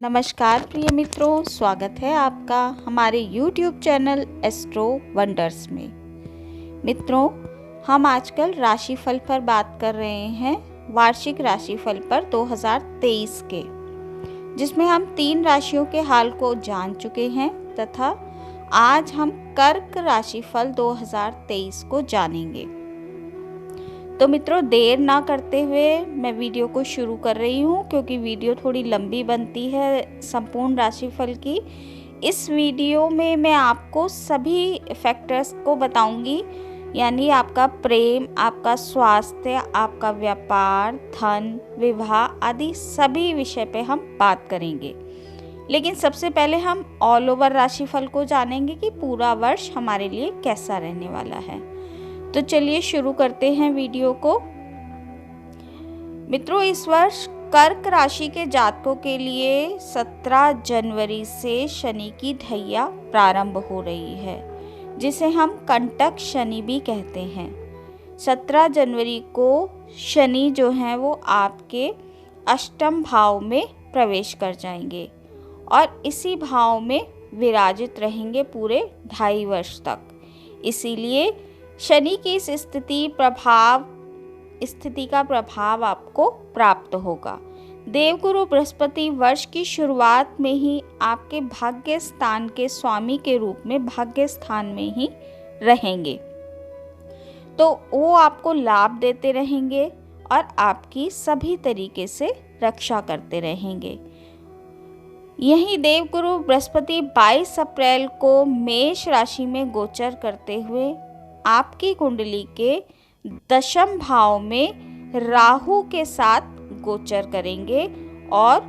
नमस्कार प्रिय मित्रों, स्वागत है आपका हमारे YouTube चैनल एस्ट्रो वंडर्स में। मित्रों, हम आजकल राशिफल पर बात कर रहे हैं, वार्षिक राशिफल पर 2023 के, जिसमें हम 3 राशियों के हाल को जान चुके हैं तथा आज हम कर्क राशिफल 2023 को जानेंगे। तो मित्रों, देर ना करते हुए मैं वीडियो को शुरू कर रही हूँ, क्योंकि वीडियो थोड़ी लंबी बनती है संपूर्ण राशिफल की। इस वीडियो में मैं आपको सभी फैक्टर्स को बताऊंगी, यानी आपका प्रेम, आपका स्वास्थ्य, आपका व्यापार, धन, विवाह आदि सभी विषय पे हम बात करेंगे। लेकिन सबसे पहले हम ऑल ओवर राशिफल को जानेंगे कि पूरा वर्ष हमारे लिए कैसा रहने वाला है। तो चलिए शुरू करते हैं वीडियो को। मित्रों, इस वर्ष कर्क राशि के जातकों के लिए 17 जनवरी से शनि की ढैया प्रारंभ हो रही है, जिसे हम कंटक शनि भी कहते हैं। 17 जनवरी को शनि जो है वो आपके अष्टम भाव में प्रवेश कर जाएंगे और इसी भाव में विराजित रहेंगे पूरे 2.5 वर्ष तक। इसीलिए शनि की इस स्थिति का प्रभाव आपको प्राप्त होगा। देवगुरु बृहस्पति वर्ष की शुरुआत में ही आपके भाग्य स्थान के स्वामी के रूप में भाग्य स्थान में ही रहेंगे, तो वो आपको लाभ देते रहेंगे और आपकी सभी तरीके से रक्षा करते रहेंगे। यही देवगुरु बृहस्पति 22 अप्रैल को मेष राशि में गोचर करते हुए आपकी कुंडली के 10वें भाव में राहु के साथ गोचर करेंगे और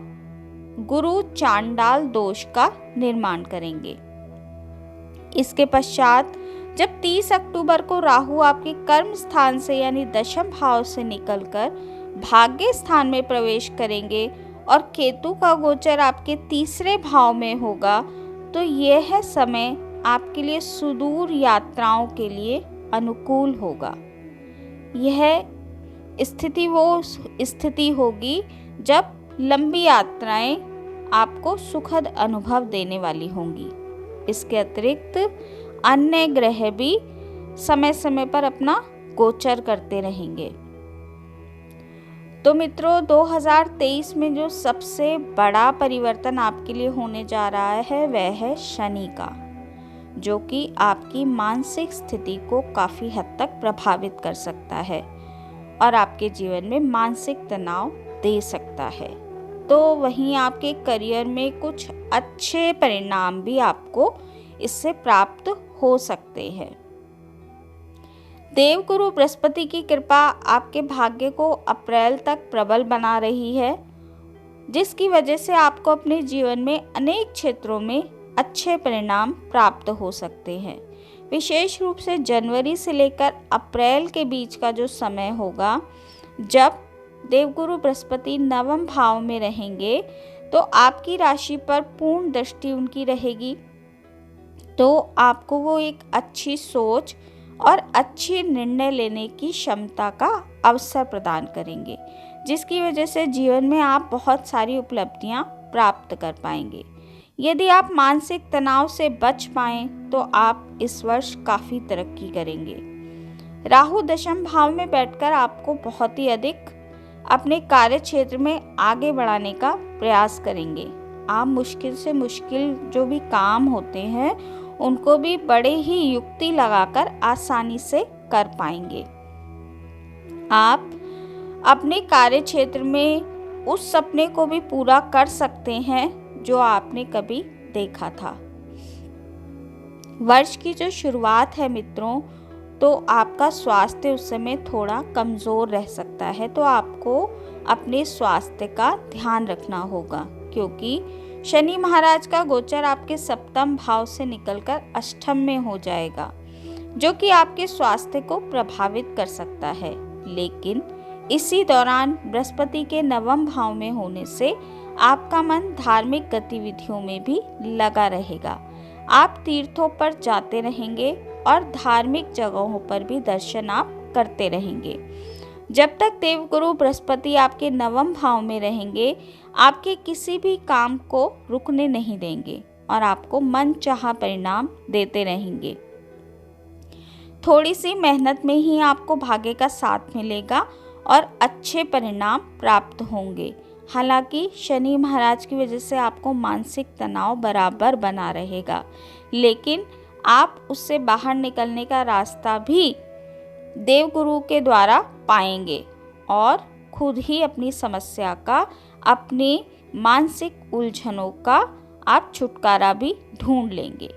गुरु चांडाल दोष का निर्माण करेंगे। इसके पश्चात जब 30 अक्टूबर को राहु आपके कर्म स्थान से यानी 10वें भाव से निकलकर भाग्य स्थान में प्रवेश करेंगे और केतु का गोचर आपके 3रे भाव में होगा, तो यह समय आपके लिए सुदूर यात्राओं के लिए अनुकूल होगा। यह स्थिति वो स्थिति होगी जब लंबी यात्राएं आपको सुखद अनुभव देने वाली होंगी। इसके अतिरिक्त अन्य ग्रह भी समय समय पर अपना गोचर करते रहेंगे। तो मित्रों, 2023 में जो सबसे बड़ा परिवर्तन आपके लिए होने जा रहा है वह है शनि का, जो कि आपकी मानसिक स्थिति को काफ़ी हद तक प्रभावित कर सकता है और आपके जीवन में मानसिक तनाव दे सकता है। तो वहीं आपके करियर में कुछ अच्छे परिणाम भी आपको इससे प्राप्त हो सकते हैं। देवगुरु बृहस्पति की कृपा आपके भाग्य को अप्रैल तक प्रबल बना रही है, जिसकी वजह से आपको अपने जीवन में अनेक क्षेत्रों में अच्छे परिणाम प्राप्त हो सकते हैं। विशेष रूप से जनवरी से लेकर अप्रैल के बीच का जो समय होगा, जब देवगुरु बृहस्पति 9वें भाव में रहेंगे, तो आपकी राशि पर पूर्ण दृष्टि उनकी रहेगी, तो आपको वो एक अच्छी सोच और अच्छी निर्णय लेने की क्षमता का अवसर प्रदान करेंगे, जिसकी वजह से जीवन में आप बहुत सारी उपलब्धियां प्राप्त कर पाएंगे। यदि आप मानसिक तनाव से बच पाएं तो आप इस वर्ष काफ़ी तरक्की करेंगे। राहु 10वें भाव में बैठकर आपको बहुत ही अधिक अपने कार्य क्षेत्र में आगे बढ़ाने का प्रयास करेंगे। आप मुश्किल से मुश्किल जो भी काम होते हैं उनको भी बड़े ही युक्ति लगाकर आसानी से कर पाएंगे। आप अपने कार्य क्षेत्र में उस सपने को भी पूरा कर सकते हैं जो आपने कभी देखा था। वर्ष की जो शुरुआत है मित्रों, तो आपका स्वास्थ्य उस समय थोड़ा कमज़ोर रह सकता है, तो आपको अपने स्वास्थ्य का ध्यान रखना होगा, क्योंकि शनि महाराज का गोचर आपके 7वें भाव से निकलकर 8वें में हो जाएगा, जो कि आपके स्वास्थ्य को प्रभावित कर सकता है। लेकिन इसी दौरान बृहस्पति के 9वें भाव में होने से आपका मन धार्मिक गतिविधियों में भी लगा रहेगा। आप तीर्थों पर जाते रहेंगे और धार्मिक जगहों पर भी दर्शन आप करते रहेंगे, जब तक देवगुरु बृहस्पति आपके नवम भाव में रहेंगे, आपके किसी भी काम को रुकने नहीं देंगे और आपको मनचाहा परिणाम देते रहेंगे। थोड़ी सी मेहनत में ही आपको भाग्य का साथ मिलेगा और अच्छे परिणाम प्राप्त होंगे। हालांकि शनि महाराज की वजह से आपको मानसिक तनाव बराबर बना रहेगा, लेकिन आप उससे बाहर निकलने का रास्ता भी देवगुरु के द्वारा पाएंगे और खुद ही अपनी समस्या का, अपनी मानसिक उलझनों का आप छुटकारा भी ढूंढ लेंगे।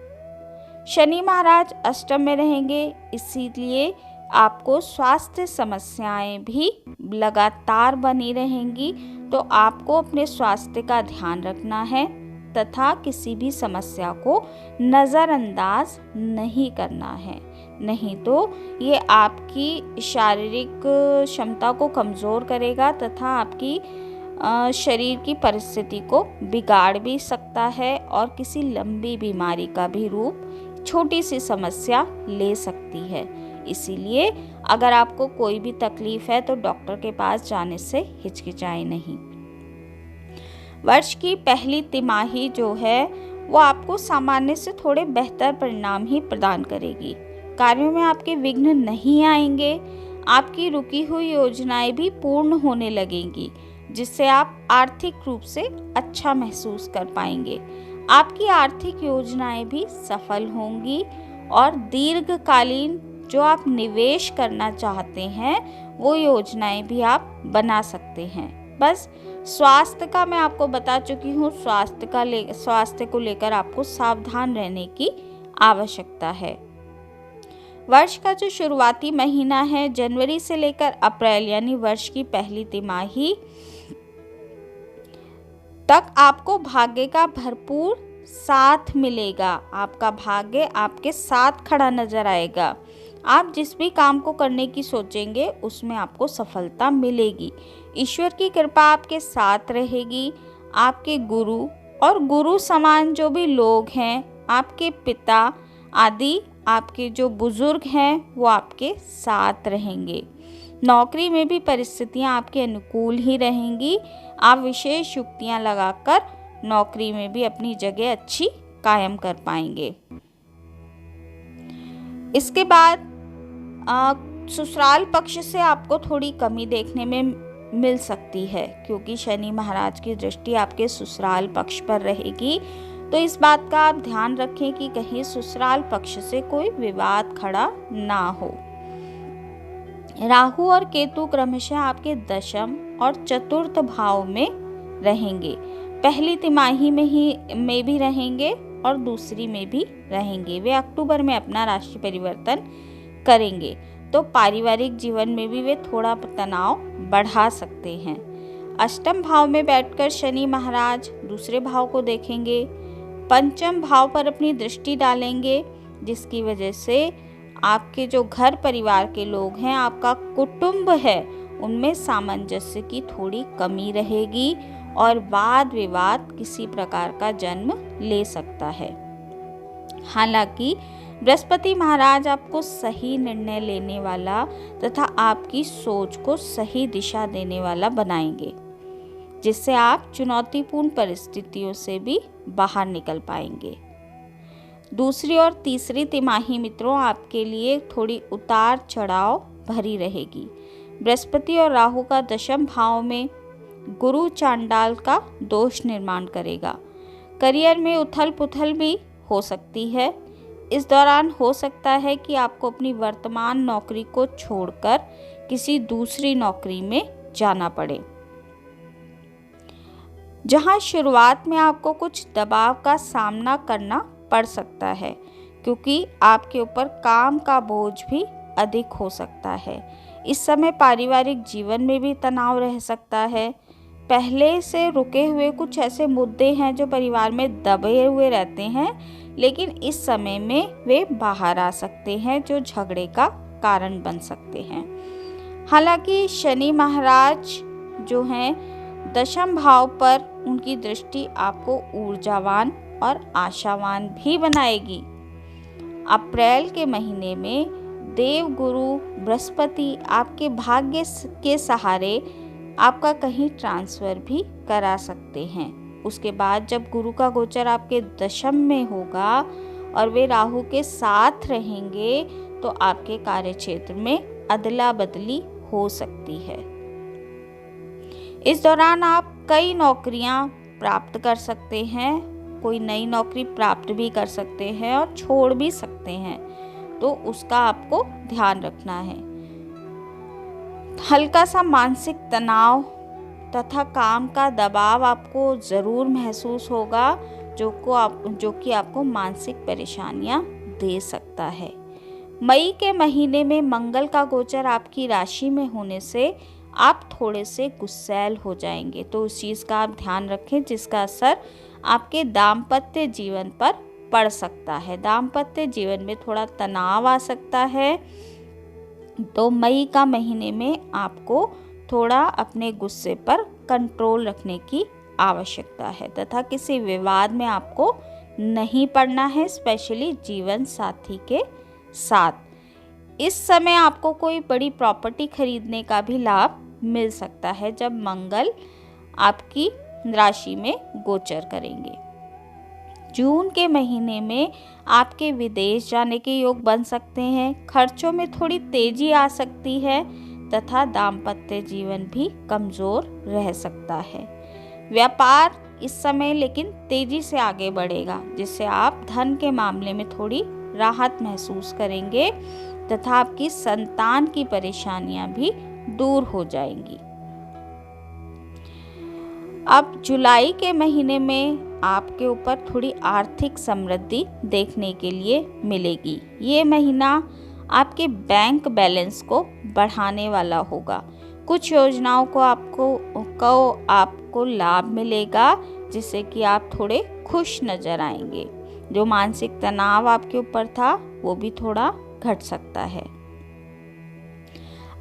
शनि महाराज अष्टम में रहेंगे, इसीलिए आपको स्वास्थ्य समस्याएं भी लगातार बनी रहेंगी। तो आपको अपने स्वास्थ्य का ध्यान रखना है तथा किसी भी समस्या को नज़रअंदाज नहीं करना है, नहीं तो ये आपकी शारीरिक क्षमता को कमज़ोर करेगा तथा आपकी शरीर की परिस्थिति को बिगाड़ भी सकता है और किसी लंबी बीमारी का भी रूप छोटी सी समस्या ले सकती है। इसीलिए अगर आपको कोई भी तकलीफ है तो डॉक्टर के पास जाने से हिचकिचाएं नहीं। वर्ष की पहली तिमाही जो है वो आपको सामान्य से थोड़े बेहतर परिणाम ही प्रदान करेगी। कार्यों में आपके विघ्न नहीं आएंगे, आपकी रुकी हुई योजनाएं भी पूर्ण होने लगेंगी, जिससे आप आर्थिक रूप से अच्छा महसूस कर पाएंगे। आपकी आर्थिक योजनाएं भी सफल होंगी और दीर्घकालीन जो आप निवेश करना चाहते हैं वो योजनाएं भी आप बना सकते हैं। बस स्वास्थ्य का मैं आपको बता चुकी हूँ, स्वास्थ्य को लेकर आपको सावधान रहने की आवश्यकता है। वर्ष का जो शुरुआती महीना है जनवरी से लेकर अप्रैल यानी वर्ष की पहली तिमाही तक आपको भाग्य का भरपूर साथ मिलेगा। आपका भाग्य आपके साथ खड़ा नजर आएगा। आप जिस भी काम को करने की सोचेंगे उसमें आपको सफलता मिलेगी। ईश्वर की कृपा आपके साथ रहेगी। आपके गुरु और गुरु समान जो भी लोग हैं, आपके पिता आदि आपके जो बुजुर्ग हैं वो आपके साथ रहेंगे। नौकरी में भी परिस्थितियां आपके अनुकूल ही रहेंगी। आप विशेष युक्तियां लगाकर नौकरी में भी अपनी जगह अच्छी कायम कर पाएंगे। इसके बाद ससुराल पक्ष से आपको थोड़ी कमी देखने में मिल सकती है, क्योंकि शनि महाराज की दृष्टि आपके ससुराल पक्ष पर रहेगी। तो इस बात का आप ध्यान रखें कि कहीं ससुराल पक्ष से कोई विवाद खड़ा ना हो। राहु और केतु क्रमशः आपके दशम और चतुर्थ भाव में रहेंगे। पहली तिमाही में भी रहेंगे और दूसरी में भी रहेंगे। वे अक्टूबर में अपना राशि परिवर्तन करेंगे, तो पारिवारिक जीवन में भी वे थोड़ा तनाव बढ़ा सकते हैं। अष्टम भाव में बैठकर शनि महाराज दूसरे भाव को देखेंगे, पंचम भाव पर अपनी दृष्टि डालेंगे, जिसकी वजह से आपके जो घर परिवार के लोग हैं, आपका कुटुंब है, उनमें सामंजस्य की थोड़ी कमी रहेगी और वाद विवाद किसी प्रकार का जन्म ले सकता है। हालांकि बृहस्पति महाराज आपको सही निर्णय लेने वाला तथा आपकी सोच को सही दिशा देने वाला बनाएंगे, जिससे आप चुनौतीपूर्ण परिस्थितियों से भी बाहर निकल पाएंगे। दूसरी और तीसरी तिमाही मित्रों आपके लिए थोड़ी उतार चढ़ाव भरी रहेगी। बृहस्पति और राहु का दशम भाव में गुरु चांडाल का दोष निर्माण करेगा। करियर में उथल पुथल भी हो सकती है। इस दौरान हो सकता है कि आपको अपनी वर्तमान नौकरी को छोड़कर किसी दूसरी नौकरी में जाना पड़े, जहां शुरुआत में आपको कुछ दबाव का सामना करना पड़ सकता है, क्योंकि आपके ऊपर काम का बोझ भी अधिक हो सकता है। इस समय पारिवारिक जीवन में भी तनाव रह सकता है। पहले से रुके हुए कुछ ऐसे मुद्दे हैं जो परिवार में दबे हुए रहते हैं, लेकिन इस समय में वे बाहर आ सकते हैं, जो झगड़े का कारण बन सकते हैं। हालांकि शनि महाराज जो हैं दशम भाव पर, उनकी दृष्टि आपको ऊर्जावान और आशावान भी बनाएगी। अप्रैल के महीने में देव गुरु बृहस्पति आपके भाग्य के सहारे आपका कहीं ट्रांसफ़र भी करा सकते हैं। उसके बाद जब गुरु का गोचर आपके दशम में होगा और वे राहु के साथ रहेंगे तो आपके कार्य क्षेत्र में अदला बदली हो सकती है। इस दौरान आप कई नौकरियां प्राप्त कर सकते हैं, कोई नई नौकरी प्राप्त भी कर सकते हैं और छोड़ भी सकते हैं, तो उसका आपको ध्यान रखना है। हल्का सा मानसिक तनाव तथा काम का दबाव आपको ज़रूर महसूस होगा, जो कि आपको मानसिक परेशानियां दे सकता है। मई के महीने में मंगल का गोचर आपकी राशि में होने से आप थोड़े से गुस्सैल हो जाएंगे, तो उस चीज़ का आप ध्यान रखें जिसका असर आपके दाम्पत्य जीवन पर पड़ सकता है। दाम्पत्य जीवन में थोड़ा तनाव आ सकता है, तो मई का महीने में आपको थोड़ा अपने गुस्से पर कंट्रोल रखने की आवश्यकता है तथा किसी विवाद में आपको नहीं पड़ना है, स्पेशली जीवन साथी के साथ। इस समय आपको कोई बड़ी प्रॉपर्टी खरीदने का भी लाभ मिल सकता है जब मंगल आपकी राशि में गोचर करेंगे। जून के महीने में आपके विदेश जाने के योग बन सकते हैं, खर्चों में थोड़ी तेजी आ सकती है तथा दाम्पत्य जीवन भी कमज़ोर रह सकता है। व्यापार इस समय लेकिन तेजी से आगे बढ़ेगा, जिससे आप धन के मामले में थोड़ी राहत महसूस करेंगे तथा आपकी संतान की परेशानियां भी दूर हो जाएंगी। अब जुलाई के महीने में आपके ऊपर थोड़ी आर्थिक समृद्धि देखने के लिए मिलेगी। ये महीना आपके बैंक बैलेंस को बढ़ाने वाला होगा। कुछ योजनाओं को आपको लाभ मिलेगा, जिससे कि आप थोड़े खुश नजर आएंगे। जो मानसिक तनाव आपके ऊपर था वो भी थोड़ा घट सकता है।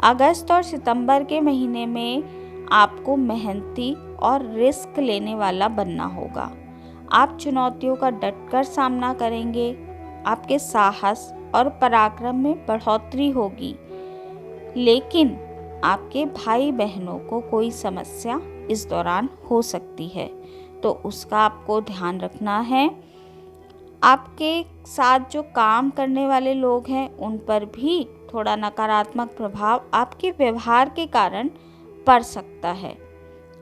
अगस्त और सितंबर के महीने में आपको मेहनती और रिस्क लेने वाला बनना होगा। आप चुनौतियों का डटकर सामना करेंगे। आपके साहस और पराक्रम में बढ़ोतरी होगी, लेकिन आपके भाई बहनों को कोई समस्या इस दौरान हो सकती है, तो उसका आपको ध्यान रखना है। आपके साथ जो काम करने वाले लोग हैं उन पर भी थोड़ा नकारात्मक प्रभाव आपके व्यवहार के कारण पड़ सकता है,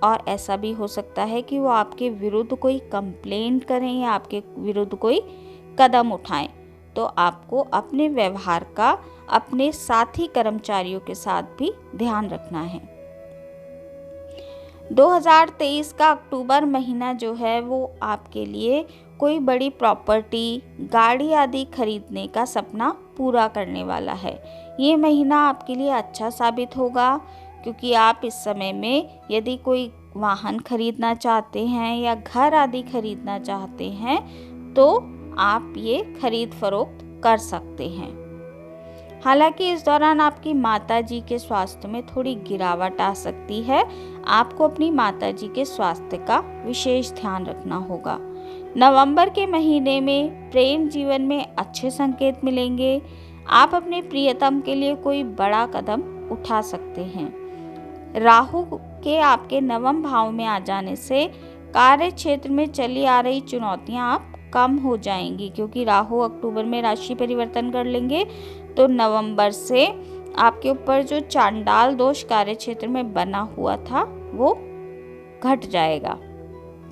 और ऐसा भी हो सकता है कि वो आपके विरुद्ध कोई कंप्लेंट करें या आपके विरुद्ध कोई कदम उठाएं। तो आपको अपने व्यवहार का अपने साथी कर्मचारियों के साथ भी ध्यान रखना है। 2023 का अक्टूबर महीना जो है वो आपके लिए कोई बड़ी प्रॉपर्टी, गाड़ी आदि खरीदने का सपना पूरा करने वाला है। ये महीना आपके लिए अच्छा साबित होगा, क्योंकि आप इस समय में यदि कोई वाहन खरीदना चाहते हैं या घर आदि खरीदना चाहते हैं तो आप ये खरीद फरोख्त कर सकते हैं। हालांकि इस दौरान आपकी माताजी के स्वास्थ्य में थोड़ी गिरावट आ सकती है। आपको अपनी माताजी के स्वास्थ्य का विशेष ध्यान रखना होगा। नवंबर के महीने में प्रेम जीवन में अच्छे संकेत मिलेंगे। आप अपने प्रियतम के लिए कोई बड़ा कदम उठा सकते हैं। राहु के आपके नवम भाव में आ जाने से कार्य क्षेत्र में चली आ रही चुनौतियां आप कम हो जाएंगी, क्योंकि राहु अक्टूबर में राशि परिवर्तन कर लेंगे, तो नवंबर से आपके ऊपर जो चांडाल दोष कार्य क्षेत्र में बना हुआ था वो घट जाएगा,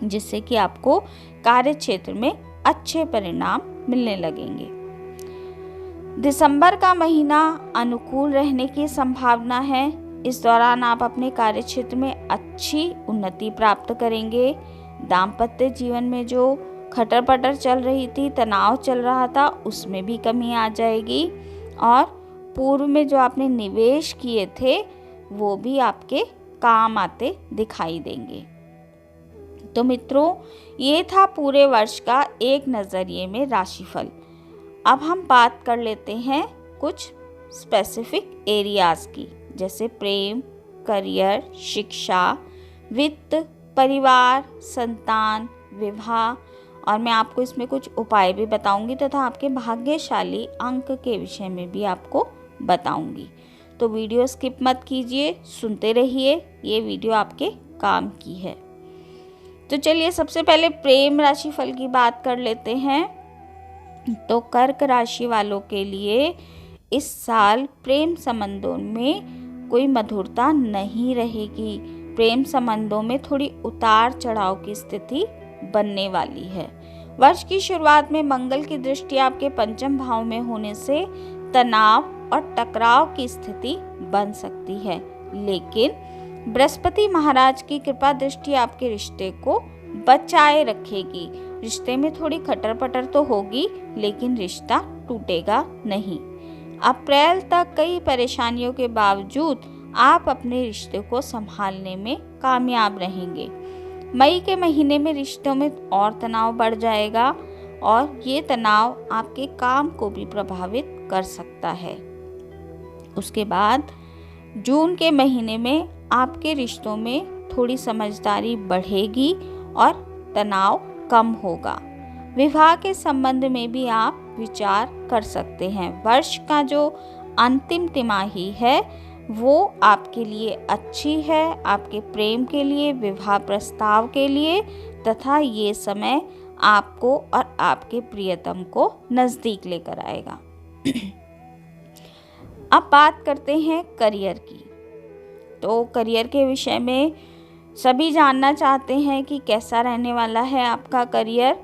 जिससे कि आपको कार्य क्षेत्र में अच्छे परिणाम मिलने लगेंगे। दिसंबर का महीना अनुकूल रहने की संभावना है। इस दौरान आप अपने कार्य क्षेत्र में अच्छी उन्नति प्राप्त करेंगे। दाम्पत्य जीवन में जो खटर पटर चल रही थी, तनाव चल रहा था, उसमें भी कमी आ जाएगी, और पूर्व में जो आपने निवेश किए थे वो भी आपके काम आते दिखाई देंगे। तो मित्रों, ये था पूरे वर्ष का एक नज़रिए में राशिफल। अब हम बात कर लेते हैं कुछ स्पेसिफिक एरियाज़ की, जैसे प्रेम, करियर, शिक्षा, वित्त, परिवार, संतान, विवाह, और मैं आपको इसमें कुछ उपाय भी बताऊंगी तथा आपके भाग्यशाली अंक के विषय में भी आपको बताऊंगी। तो वीडियो स्किप मत कीजिए, सुनते रहिए, ये वीडियो आपके काम की है। तो चलिए सबसे पहले प्रेम राशि फल की बात कर लेते हैं। तो कर्क राशि वालों के लिए इस साल प्रेम संबंधों में कोई मधुरता नहीं रहेगी। प्रेम संबंधों में थोड़ी उतार चढ़ाव की स्थिति बनने वाली है। वर्ष की शुरुआत में मंगल की दृष्टि आपके पंचम भाव में होने से तनाव और टकराव की स्थिति बन सकती है, लेकिन बृहस्पति महाराज की कृपा दृष्टि आपके रिश्ते को बचाए रखेगी। रिश्ते में थोड़ी खटर पटर तो होगी, लेकिन रिश्ता टूटेगा नहीं। अप्रैल तक कई परेशानियों के बावजूद आप अपने रिश्ते को संभालने में कामयाब रहेंगे। मई के महीने में रिश्तों में और तनाव बढ़ जाएगा और ये तनाव आपके काम को भी प्रभावित कर सकता है। उसके बाद जून के महीने में आपके रिश्तों में थोड़ी समझदारी बढ़ेगी और तनाव कम होगा। विवाह के संबंध में भी आप विचार कर सकते हैं। वर्ष का जो अंतिम तिमाही है वो आपके लिए अच्छी है, आपके प्रेम के लिए, विवाह प्रस्ताव के लिए, तथा ये समय आपको और आपके प्रियतम को नज़दीक लेकर आएगा। अब बात करते हैं करियर की। तो करियर के विषय में सभी जानना चाहते हैं कि कैसा रहने वाला है आपका करियर।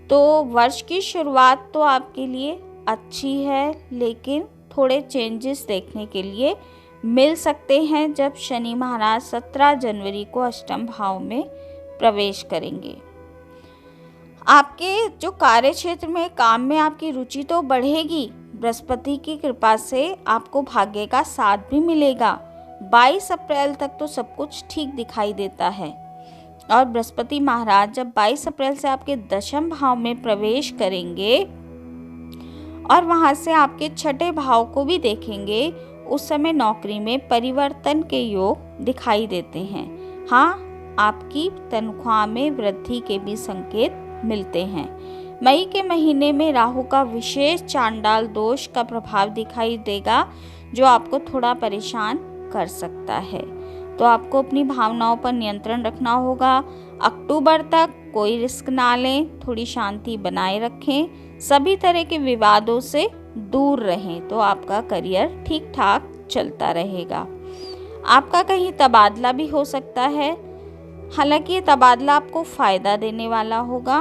तो वर्ष की शुरुआत तो आपके लिए अच्छी है, लेकिन थोड़े चेंजेस देखने के लिए मिल सकते हैं जब शनि महाराज 17 जनवरी को अष्टम भाव में प्रवेश करेंगे। आपके जो कार्य क्षेत्र में, काम में आपकी रुचि तो बढ़ेगी। बृहस्पति की कृपा से आपको भाग्य का साथ भी मिलेगा। 22 अप्रैल तक तो सब कुछ ठीक दिखाई देता है और बृहस्पति महाराज जब 22 अप्रैल से आपके दशम भाव में प्रवेश करेंगे और वहां से आपके छठे भाव को भी देखेंगे, उस समय नौकरी में परिवर्तन के योग दिखाई देते हैं। हाँ, आपकी तनख्वाह में वृद्धि के भी संकेत मिलते हैं। मई के महीने में राहु का विशेष चांडाल दोष का प्रभाव दिखाई देगा, जो आपको थोड़ा परेशान कर सकता है। तो आपको अपनी भावनाओं पर नियंत्रण रखना होगा। अक्टूबर तक कोई रिस्क ना लें, थोड़ी शांति बनाए रखें, सभी तरह के विवादों से दूर रहें, तो आपका करियर ठीक ठाक चलता रहेगा। आपका कहीं तबादला भी हो सकता है, हालांकि ये तबादला आपको फायदा देने वाला होगा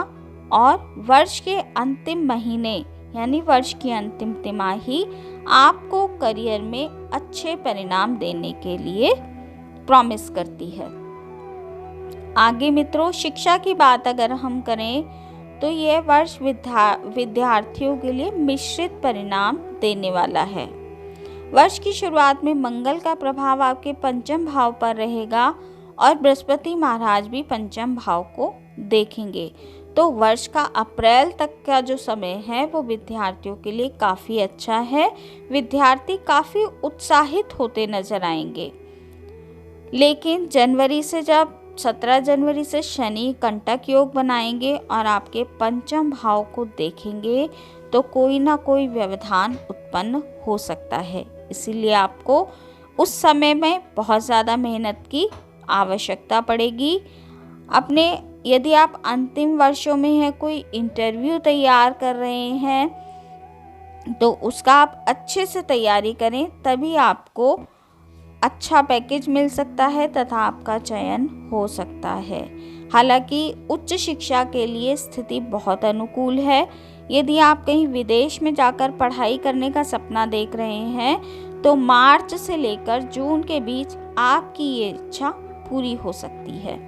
और वर्ष के अंतिम महीने यानी वर्ष की अंतिम तिमाही आपको करियर में अच्छे परिणाम देने के लिए प्रॉमिस करती है। आगे मित्रों, शिक्षा की बात अगर हम करें तो यह वर्ष विद्यार्थियों के लिए मिश्रित परिणाम देने वाला है। वर्ष की शुरुआत में मंगल का प्रभाव आपके पंचम भाव पर रहेगा और बृहस्पति महाराज भी पंचम भाव को देखेंगे। तो वर्ष का अप्रैल तक का जो समय है वो विद्यार्थियों के लिए काफ़ी अच्छा है। विद्यार्थी काफ़ी उत्साहित होते नजर आएंगे, लेकिन जनवरी से जब 17 जनवरी से शनि कंटक योग बनाएंगे और आपके पंचम भाव को देखेंगे तो कोई ना कोई व्यवधान उत्पन्न हो सकता है। इसीलिए आपको उस समय में बहुत ज़्यादा मेहनत की आवश्यकता पड़ेगी। यदि आप अंतिम वर्षों में हैं, कोई इंटरव्यू तैयार कर रहे हैं, तो उसका आप अच्छे से तैयारी करें, तभी आपको अच्छा पैकेज मिल सकता है तथा आपका चयन हो सकता है। हालांकि उच्च शिक्षा के लिए स्थिति बहुत अनुकूल है। यदि आप कहीं विदेश में जाकर पढ़ाई करने का सपना देख रहे हैं तो मार्च से लेकर जून के बीच आपकी ये इच्छा पूरी हो सकती है।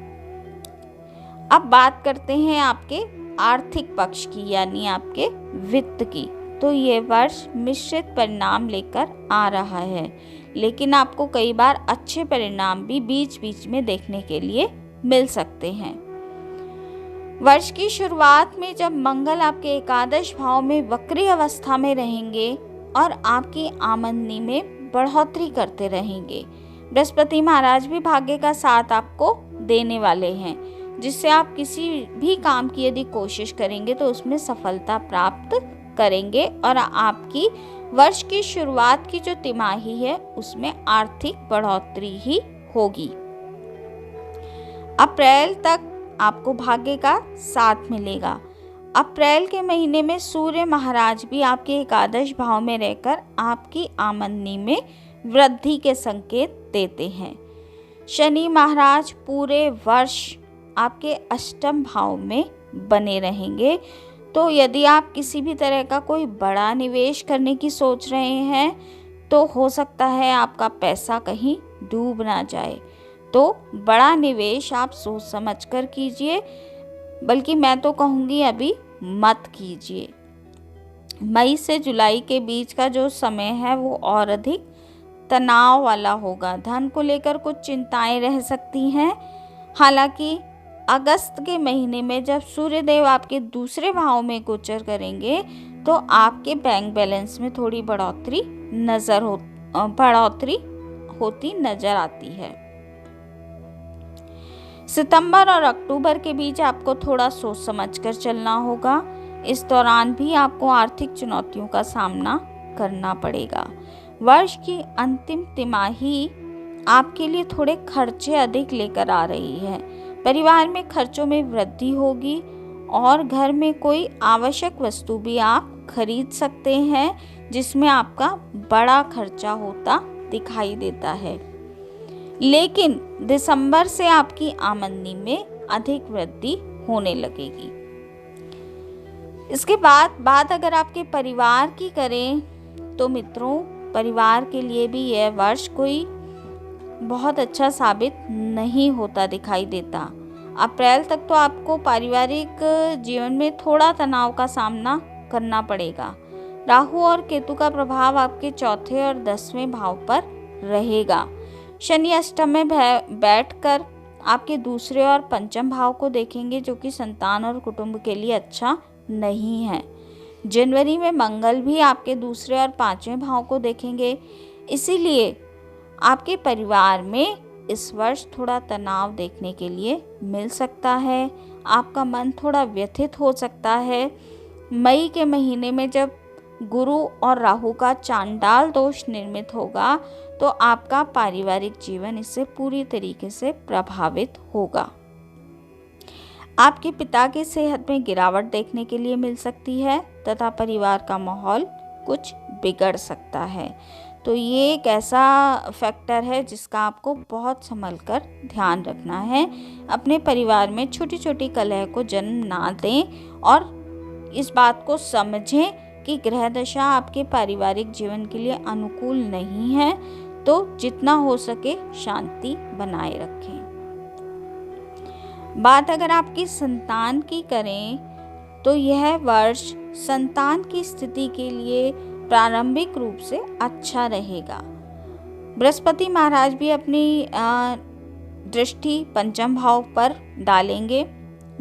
अब बात करते हैं आपके आर्थिक पक्ष की, यानी आपके वित्त की। तो ये वर्ष मिश्रित परिणाम लेकर आ रहा है, लेकिन आपको कई बार अच्छे परिणाम भी बीच बीच में देखने के लिए मिल सकते हैं। वर्ष की शुरुआत में जब मंगल आपके एकादश भाव में वक्री अवस्था में रहेंगे और आपकी आमदनी में बढ़ोतरी करते रहेंगे, बृहस्पति महाराज भी भाग्य का साथ आपको देने वाले हैं, जिससे आप किसी भी काम की यदि कोशिश करेंगे तो उसमें सफलता प्राप्त करेंगे और आपकी वर्ष की शुरुआत की जो तिमाही है उसमें आर्थिक बढ़ोतरी ही होगी। अप्रैल तक आपको भाग्य का साथ मिलेगा। अप्रैल के महीने में सूर्य महाराज भी आपके एकादश भाव में रहकर आपकी आमदनी में वृद्धि के संकेत देते हैं। शनि महाराज पूरे वर्ष आपके अष्टम भाव में बने रहेंगे। तो यदि आप किसी भी तरह का कोई बड़ा निवेश करने की सोच रहे हैं तो हो सकता है आपका पैसा कहीं डूब ना जाए। तो बड़ा निवेश आप सोच समझ कर कीजिए, बल्कि मैं तो कहूँगी अभी मत कीजिए। मई से जुलाई के बीच का जो समय है वो और अधिक तनाव वाला होगा। धन को लेकर कुछ चिंताएं रह सकती हैं। हालांकि अगस्त के महीने में जब सूर्यदेव आपके दूसरे भाव में गोचर करेंगे तो आपके बैंक बैलेंस में थोड़ी बढ़ोतरी होती नजर आती है। सितंबर और अक्टूबर के बीच आपको थोड़ा सोच समझकर चलना होगा। इस दौरान भी आपको आर्थिक चुनौतियों का सामना करना पड़ेगा। वर्ष की अंतिम तिमाही आपके लिए थोड़े खर्चे अधिक लेकर आ रही है। परिवार में खर्चों में वृद्धि होगी और घर में कोई आवश्यक वस्तु भी आप खरीद सकते हैं जिसमें आपका बड़ा खर्चा होता दिखाई देता है। लेकिन दिसंबर से आपकी आमदनी में अधिक वृद्धि होने लगेगी। इसके बाद बात अगर आपके परिवार की करें तो मित्रों, परिवार के लिए भी यह वर्ष कोई बहुत अच्छा साबित नहीं होता दिखाई देता। अप्रैल तक तो आपको पारिवारिक जीवन में थोड़ा तनाव का सामना करना पड़ेगा। राहु और केतु का प्रभाव आपके चौथे और 10वें भाव पर रहेगा। शनि अष्टम में बैठकर आपके दूसरे और पंचम भाव को देखेंगे, जो कि संतान और कुटुंब के लिए अच्छा नहीं है। जनवरी में मंगल भी आपके दूसरे और 5वें भाव को देखेंगे। इसीलिए आपके परिवार में इस वर्ष थोड़ा तनाव देखने के लिए मिल सकता है। आपका मन थोड़ा व्यथित हो सकता है। मई के महीने में जब गुरु और राहु का चांडाल दोष निर्मित होगा तो आपका पारिवारिक जीवन इससे पूरी तरीके से प्रभावित होगा। आपके पिता की सेहत में गिरावट देखने के लिए मिल सकती है तथा परिवार का माहौल कुछ बिगड़ सकता है। तो ये एक ऐसा फैक्टर है जिसका आपको बहुत संभल कर ध्यान रखना है। अपने परिवार में छोटी छोटी कलह को जन्म ना दें और इस बात को समझें कि ग्रह दशा आपके पारिवारिक जीवन के लिए अनुकूल नहीं है। तो जितना हो सके शांति बनाए रखें। बात अगर आपकी संतान की करें तो यह वर्ष संतान की स्थिति के लिए प्रारंभिक रूप से अच्छा रहेगा। बृहस्पति महाराज भी अपनी दृष्टि पंचम भाव पर डालेंगे।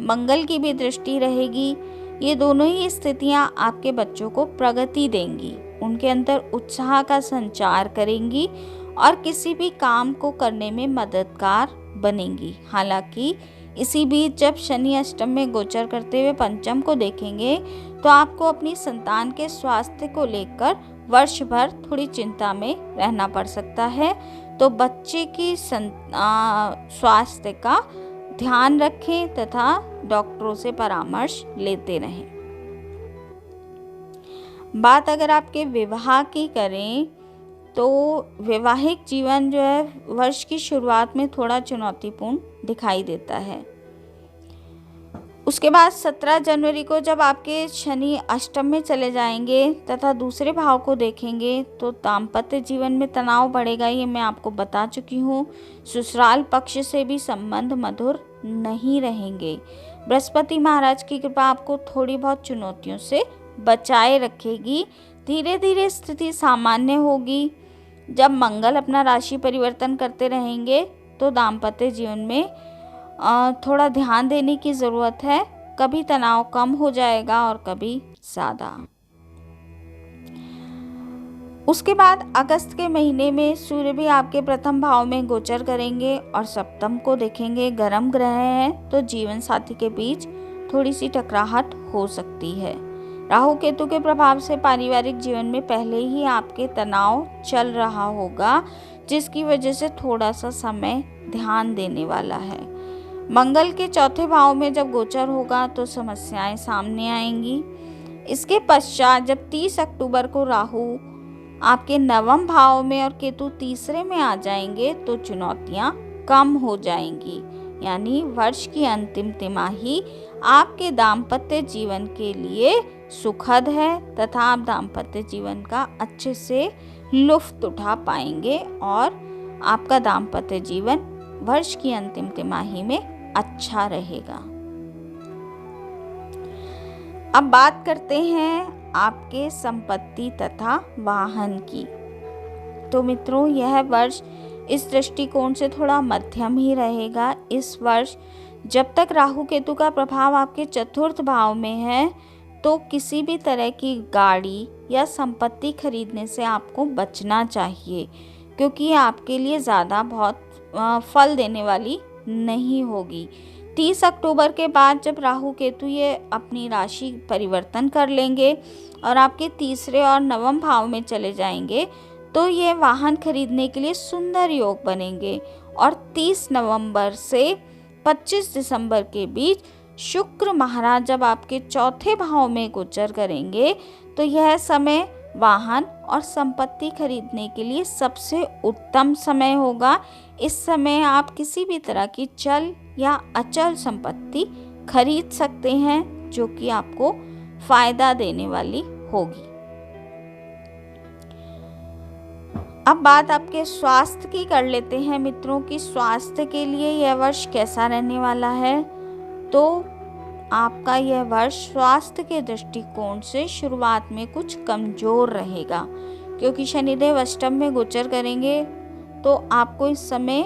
मंगल की भी दृष्टि रहेगी। ये दोनों ही स्थितियां आपके बच्चों को प्रगति देंगी, उनके अंदर उत्साह का संचार करेंगी और किसी भी काम को करने में मददगार बनेंगी। हालांकि इसी बीच जब शनि अष्टम में गोचर करते हुए पंचम को देखेंगे तो आपको अपनी संतान के स्वास्थ्य को लेकर वर्ष भर थोड़ी चिंता में रहना पड़ सकता है। तो बच्चे की स्वास्थ्य का ध्यान रखें तथा डॉक्टरों से परामर्श लेते रहें। बात अगर आपके विवाह की करें तो वैवाहिक जीवन जो है वर्ष की शुरुआत में थोड़ा चुनौतीपूर्ण दिखाई देता है। उसके बाद 17 जनवरी को जब आपके शनि अष्टम में चले जाएंगे तथा दूसरे भाव को देखेंगे तो दाम्पत्य जीवन में तनाव बढ़ेगा, ये मैं आपको बता चुकी हूँ। ससुराल पक्ष से भी संबंध मधुर नहीं रहेंगे। बृहस्पति महाराज की कृपा आपको थोड़ी बहुत चुनौतियों से बचाए रखेगी। धीरे धीरे स्थिति सामान्य होगी। जब मंगल अपना राशि परिवर्तन करते रहेंगे तो दाम्पत्य जीवन में थोड़ा ध्यान देने की ज़रूरत है। कभी तनाव कम हो जाएगा और कभी ज़्यादा। उसके बाद अगस्त के महीने में सूर्य भी आपके प्रथम भाव में गोचर करेंगे और सप्तम को देखेंगे। गर्म ग्रह हैं तो जीवन साथी के बीच थोड़ी सी टकराहट हो सकती है। राहु केतु के प्रभाव से पारिवारिक जीवन में पहले ही आपके तनाव चल रहा होगा, जिसकी वजह से थोड़ा सा समय ध्यान देने वाला है। मंगल के चौथे भाव में जब गोचर होगा तो समस्याएं सामने आएंगी। इसके पश्चात जब 30 अक्टूबर को राहु आपके नवम भाव में और केतु तीसरे में आ जाएंगे तो चुनौतियां कम हो जाएंगी। यानी वर्ष की अंतिम तिमाही आपके दाम्पत्य जीवन के लिए सुखद है तथा आप दाम्पत्य जीवन का अच्छे से लुत्फ उठा पाएंगे और आपका दाम्पत्य जीवन वर्ष की अंतिम तिमाही में अच्छा रहेगा। अब बात करते हैं आपके संपत्ति तथा वाहन की। तो मित्रों, यह वर्ष इस दृष्टिकोण से थोड़ा मध्यम ही रहेगा। इस वर्ष जब तक राहु केतु का प्रभाव आपके चतुर्थ भाव में है तो किसी भी तरह की गाड़ी या संपत्ति खरीदने से आपको बचना चाहिए, क्योंकि आपके लिए ज़्यादा बहुत फल देने वाली नहीं होगी। 30 अक्टूबर के बाद जब राहु केतु ये अपनी राशि परिवर्तन कर लेंगे और आपके तीसरे और नवम भाव में चले जाएंगे तो ये वाहन खरीदने के लिए सुंदर योग बनेंगे। और 30 नवंबर से 25 दिसंबर के बीच शुक्र महाराज जब आपके चौथे भाव में गोचर करेंगे तो यह समय वाहन और संपत्ति खरीदने के लिए सबसे उत्तम समय होगा। इस समय आप किसी भी तरह की चल या अचल संपत्ति खरीद सकते हैं जो कि आपको फायदा देने वाली होगी। अब बात आपके स्वास्थ्य की कर लेते हैं मित्रों की स्वास्थ्य के लिए यह वर्ष कैसा रहने वाला है। तो आपका यह वर्ष स्वास्थ्य के दृष्टिकोण से शुरुआत में कुछ कमजोर रहेगा, क्योंकि शनिदेव अष्टम में गोचर करेंगे तो आपको इस समय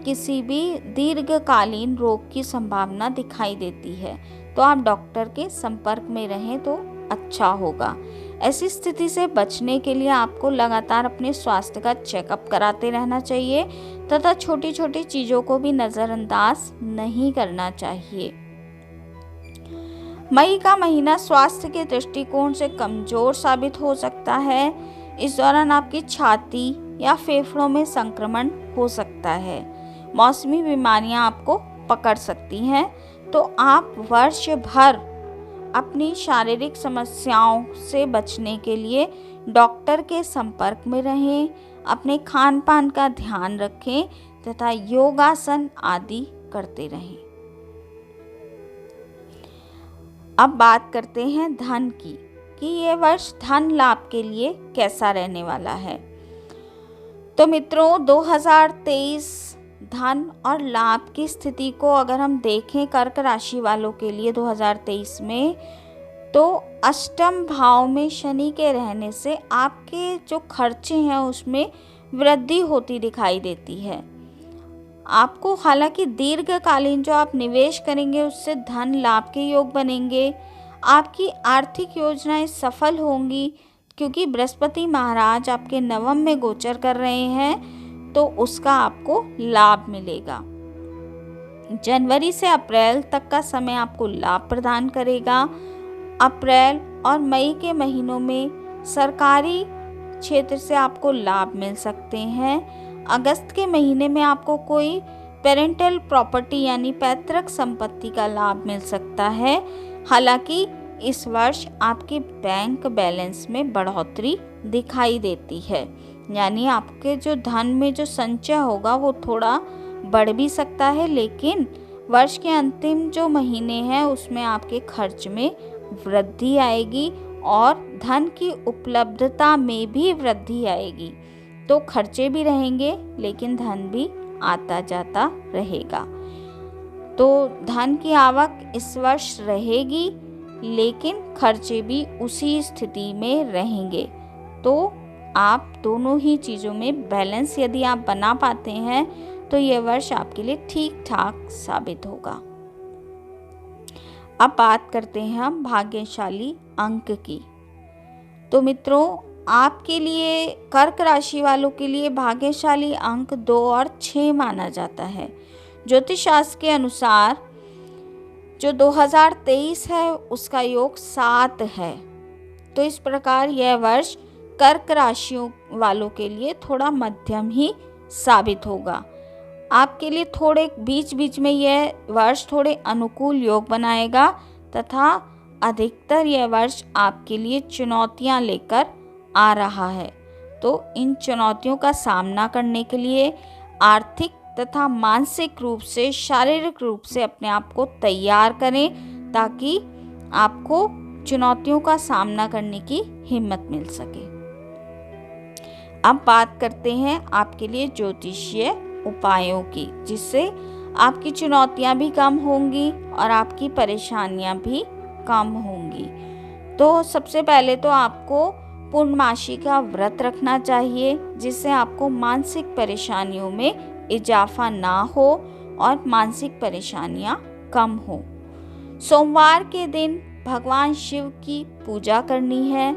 किसी भी दीर्घकालीन रोग की संभावना दिखाई देती है। तो आप डॉक्टर के संपर्क में रहें तो अच्छा होगा। ऐसी स्थिति से बचने के लिए आपको लगातार अपने स्वास्थ्य का चेकअप कराते रहना चाहिए तथा छोटी छोटी चीज़ों को भी नज़रअंदाज नहीं करना चाहिए। मई का महीना स्वास्थ्य के दृष्टिकोण से कमजोर साबित हो सकता है। इस दौरान आपकी छाती या फेफड़ों में संक्रमण हो सकता है। मौसमी बीमारियां आपको पकड़ सकती हैं। तो आप वर्ष भर अपनी शारीरिक समस्याओं से बचने के लिए डॉक्टर के संपर्क में रहें, अपने खान पान का ध्यान रखें तथा योगासन आदि करते रहें। अब बात करते हैं धन की कि ये वर्ष धन लाभ के लिए कैसा रहने वाला है। तो मित्रों, 2023 धन और लाभ की स्थिति को अगर हम देखें कर्क राशि वालों के लिए 2023 में, तो अष्टम भाव में शनि के रहने से आपके जो खर्चे हैं उसमें वृद्धि होती दिखाई देती है। आपको हालांकि दीर्घकालीन जो आप निवेश करेंगे उससे धन लाभ के योग बनेंगे। आपकी आर्थिक योजनाएं सफल होंगी क्योंकि बृहस्पति महाराज आपके नवम में गोचर कर रहे हैं, तो उसका आपको लाभ मिलेगा। जनवरी से अप्रैल तक का समय आपको लाभ प्रदान करेगा। अप्रैल और मई के महीनों में सरकारी क्षेत्र से आपको लाभ मिल सकते हैं। अगस्त के महीने में आपको कोई पेरेंटल प्रॉपर्टी यानी पैतृक संपत्ति का लाभ मिल सकता है। हालांकि इस वर्ष आपके बैंक बैलेंस में बढ़ोतरी दिखाई देती है, यानी आपके जो धन में जो संचय होगा वो थोड़ा बढ़ भी सकता है, लेकिन वर्ष के अंतिम जो महीने हैं उसमें आपके खर्च में वृद्धि आएगी और धन की उपलब्धता में भी वृद्धि आएगी। तो खर्चे भी रहेंगे लेकिन धन भी आता जाता रहेगा। तो धन की आवक इस वर्ष रहेगी लेकिन खर्चे भी उसी स्थिति में रहेंगे। तो आप दोनों ही चीज़ों में बैलेंस यदि आप बना पाते हैं तो यह वर्ष आपके लिए ठीक ठाक साबित होगा। अब बात करते हैं हम भाग्यशाली अंक की। तो मित्रों, आपके लिए कर्क राशि वालों के लिए भाग्यशाली अंक 2 और 6 माना जाता है। ज्योतिष शास्त्र के अनुसार जो 2023 है उसका योग 7 है तो इस प्रकार यह वर्ष कर्क राशियों वालों के लिए थोड़ा मध्यम ही साबित होगा। आपके लिए थोड़े बीच बीच में यह वर्ष थोड़े अनुकूल योग बनाएगा तथा अधिकतर यह वर्ष आपके लिए चुनौतियां लेकर आ रहा है। तो इन चुनौतियों का सामना करने के लिए आर्थिक तथा मानसिक रूप से, शारीरिक रूप से अपने आप को तैयार करें ताकि आपको चुनौतियों का सामना करने की हिम्मत मिल सके। अब बात करते हैं आपके लिए ज्योतिषीय उपायों की, जिससे आपकी चुनौतियां भी कम होंगी और आपकी परेशानियां भी कम होंगी। तो सबसे पहले तो आपको पूर्णमासी का व्रत रखना चाहिए, जिससे आपको मानसिक परेशानियों में इजाफा ना हो और मानसिक परेशानियां कम हो। सोमवार के दिन भगवान शिव की पूजा करनी है।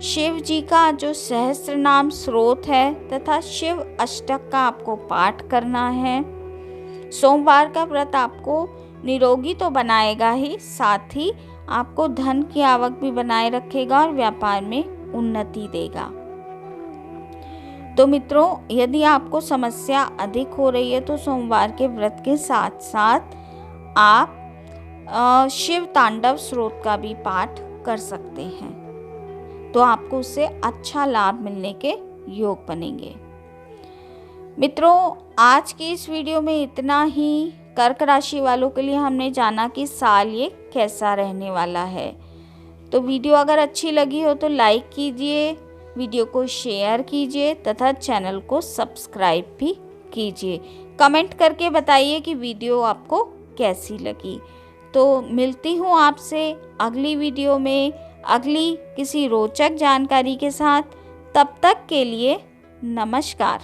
शिव जी का जो सहस्त्र नाम स्रोत है तथा शिव अष्टक का आपको पाठ करना है। सोमवार का व्रत आपको निरोगी तो बनाएगा ही, साथ ही आपको धन की आवक भी बनाए रखेगा और व्यापार में उन्नति देगा। तो मित्रों, यदि आपको समस्या अधिक हो रही है तो सोमवार के व्रत के साथ साथ आप शिव तांडव स्रोत का भी पाठ कर सकते हैं, तो आपको उससे अच्छा लाभ मिलने के योग बनेंगे। मित्रों, आज की इस वीडियो में इतना ही। कर्क राशि वालों के लिए हमने जाना कि साल ये कैसा रहने वाला है। तो वीडियो अगर अच्छी लगी हो तो लाइक कीजिए, वीडियो को शेयर कीजिए तथा चैनल को सब्सक्राइब भी कीजिए। कमेंट करके बताइए कि वीडियो आपको कैसी लगी। तो मिलती हूँ आपसे अगली वीडियो में अगली किसी रोचक जानकारी के साथ। तब तक के लिए नमस्कार।